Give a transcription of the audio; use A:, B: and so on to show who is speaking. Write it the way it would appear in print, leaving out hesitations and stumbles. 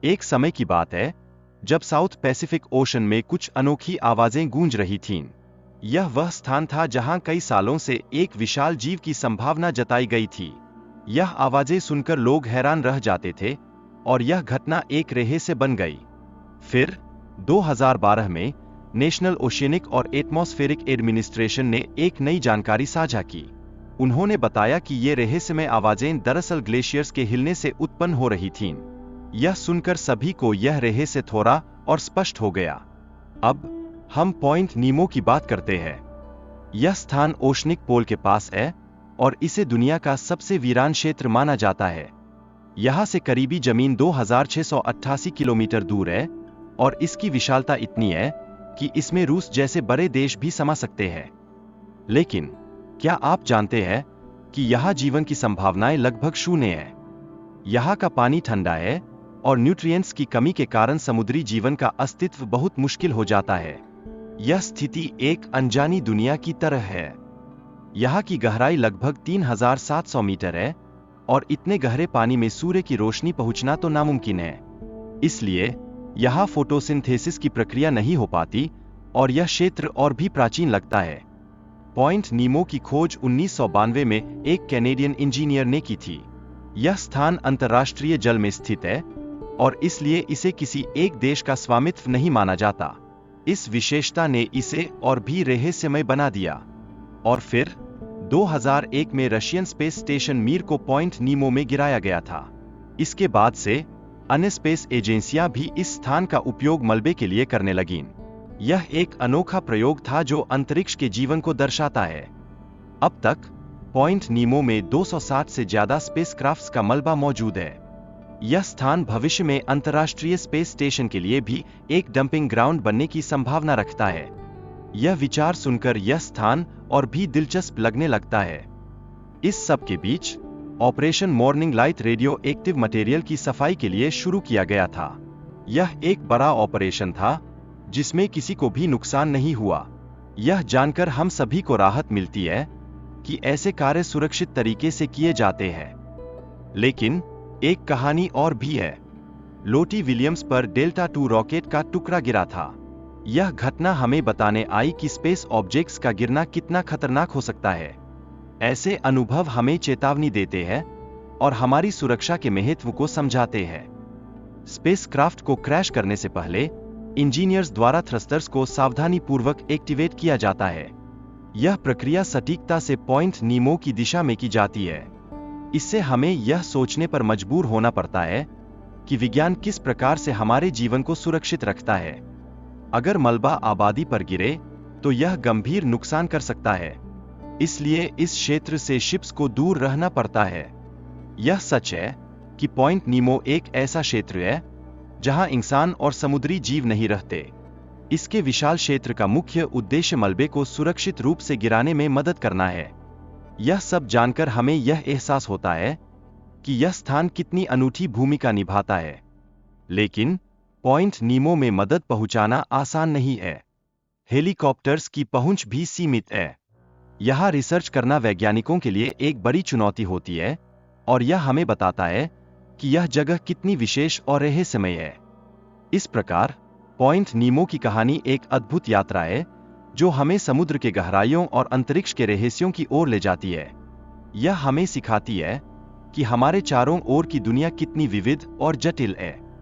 A: एक समय की बात है जब साउथ पैसिफिक ओशन में कुछ अनोखी आवाजें गूंज रही थीं। यह वह स्थान था जहां कई सालों से एक विशाल जीव की संभावना जताई गई थी। यह आवाजें सुनकर लोग हैरान रह जाते थे और यह घटना एक रहस्य बन गई। फिर 2012 में नेशनल ओशियनिक और एटमॉस्फेरिक एडमिनिस्ट्रेशन ने एक नई जानकारी साझा की। उन्होंने बताया कि ये रहस्यमय आवाजें दरअसल ग्लेशियर्स के हिलने से उत्पन्न हो रही थीं। यह सुनकर सभी को यह रहस्य थोड़ा और स्पष्ट हो गया। अब हम पॉइंट नीमो की बात करते हैं। यह स्थान ओशनिक पोल के पास है और इसे दुनिया का सबसे वीरान क्षेत्र माना जाता है। यहां से करीबी जमीन 2688 किलोमीटर दूर है और इसकी विशालता इतनी है कि इसमें रूस जैसे बड़े देश भी समा सकते हैं। लेकिन क्या आप जानते हैं कि यहां जीवन की संभावनाएं लगभग शून्य है। यहां का पानी ठंडा है और न्यूट्रिएंट्स की कमी के कारण समुद्री जीवन का अस्तित्व बहुत मुश्किल हो जाता है। यह स्थिति एक अनजानी दुनिया की तरह है। यहां की गहराई लगभग 3700 मीटर है और इतने गहरे पानी में सूर्य की रोशनी पहुंचना तो नामुमकिन है। इसलिए यहां फोटोसिंथेसिस की प्रक्रिया नहीं हो पाती और यह क्षेत्र और भी प्राचीन लगता है। पॉइंट नीमो की खोज 1992 में एक कैनेडियन इंजीनियर ने की थी। यह स्थान अंतर्राष्ट्रीय जल में स्थित है और इसलिए इसे किसी एक देश का स्वामित्व नहीं माना जाता। इस विशेषता ने इसे और भी रहस्यमय बना दिया। और फिर 2001 में रशियन स्पेस स्टेशन मीर को पॉइंट नीमो में गिराया गया था। इसके बाद से अन्य स्पेस एजेंसियां भी इस स्थान का उपयोग मलबे के लिए करने लगीं। यह एक अनोखा प्रयोग था जो अंतरिक्ष के जीवन को दर्शाता है। अब तक पॉइंट नीमो में 260 से ज्यादा स्पेसक्राफ्ट्स का मलबा मौजूद है। यह स्थान भविष्य में अंतर्राष्ट्रीय स्पेस स्टेशन के लिए भी एक डंपिंग ग्राउंड बनने की संभावना रखता है। यह विचार सुनकर यह स्थान और भी दिलचस्प लगने लगता है। इस सब के बीच operation morning light radioactive material की सफाई के लिए शुरू किया गया था। यह एक बड़ा ऑपरेशन था जिसमें किसी को भी नुकसान नहीं हुआ। यह जानकर हम सभी को राहत मिलती है कि ऐसे कार्य सुरक्षित तरीके से किए जाते हैं। लेकिन एक कहानी और भी है। लोटी विलियम्स पर डेल्टा 2 रॉकेट का टुकड़ा गिरा था। यह घटना हमें बताने आई कि स्पेस ऑब्जेक्ट्स का गिरना कितना खतरनाक हो सकता है। ऐसे अनुभव हमें चेतावनी देते हैं और हमारी सुरक्षा के महत्व को समझाते हैं। स्पेसक्राफ्ट को क्रैश करने से पहले इंजीनियर्स द्वारा थ्रस्टर्स को सावधानीपूर्वक एक्टिवेट किया जाता है। यह प्रक्रिया सटीकता से पॉइंट नीमो की दिशा में की जाती है। इससे हमें यह सोचने पर मजबूर होना पड़ता है कि विज्ञान किस प्रकार से हमारे जीवन को सुरक्षित रखता है। अगर मलबा आबादी पर गिरे तो यह गंभीर नुकसान कर सकता है। इसलिए इस क्षेत्र से शिप्स को दूर रहना पड़ता है। यह सच है कि पॉइंट नीमो एक ऐसा क्षेत्र है जहां इंसान और समुद्री जीव नहीं रहते। इसके विशाल क्षेत्र का मुख्य उद्देश्य मलबे को सुरक्षित रूप से गिराने में मदद करना है। यह सब जानकर हमें यह एहसास होता है कि यह स्थान कितनी अनूठी भूमिका निभाता है। लेकिन पॉइंट नीमो में मदद पहुंचाना आसान नहीं है। हेलीकॉप्टर्स की पहुंच भी सीमित है। यहां रिसर्च करना वैज्ञानिकों के लिए एक बड़ी चुनौती होती है और यह हमें बताता है कि यह जगह कितनी विशेष और रहस्यमय है। इस प्रकार पॉइंट नीमो की कहानी एक अद्भुत यात्रा है जो हमें समुद्र के गहराइयों और अंतरिक्ष के रहस्यों की ओर ले जाती है। यह हमें सिखाती है कि हमारे चारों ओर की दुनिया कितनी विविध और जटिल है।